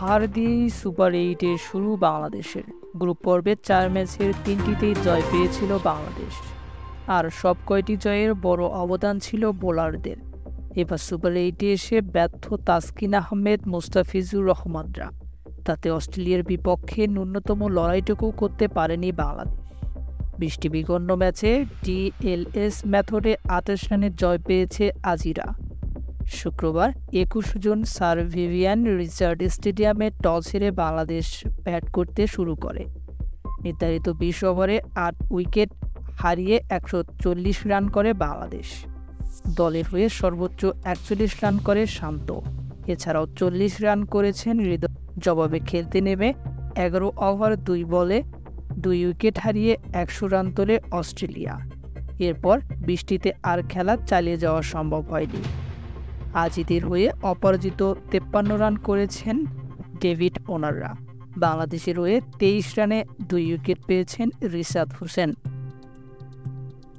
হার দিয়েই সুপার এইটের শুরু বাংলাদেশের। গ্রুপ পর্বের 4 ম্যাচের 3টিতেই জয় পেয়েছিল বাংলাদেশ, আর সব কয়টি জয়ের বড় অবদান ছিল বোলারদের। এবার সুপার এইটে এসে ব্যর্থ তাসকিন আহমেদ, মুস্তাফিজুর রহমানরা। তাতে অস্ট্রেলিয়ার বিপক্ষে ন্যূনতম লড়াইটুকু করতে পারেনি বাংলাদেশ। 20টি বিগণ্য ম্যাচে ডিএলএস মেথডে 28 রানের জয় পেয়েছে আজিরা। শুক্রবার 21 জুন স্যার ভিভিয়ান রিচার্ড স্টেডিয়ামে টস হেরে বাংলাদেশ ব্যাট করতে শুরু করে। নির্ধারিত 20 ওভারে 8 উইকেট হারিয়ে 140 রান করে বাংলাদেশ। দলের হয়ে সর্বোচ্চ 41 রান করে শান্ত। এছাড়াও 40 রান করেছেন হৃদয়। জবাবে খেলতে নেমে 11 ওভার 2 বলে 2 উইকেট হারিয়ে 100 রান তোলে অস্ট্রেলিয়া। এরপর 20টিতে আর খেলা চালিয়ে যাওয়া সম্ভব হয়নি। আজিদের হয়ে অপরাজিত 53 রান করেছেন ডেভিড ওনাররা। বাংলাদেশের হয়ে 23 রানে 2 উইকেট পেয়েছেন রিশাদ হোসেন।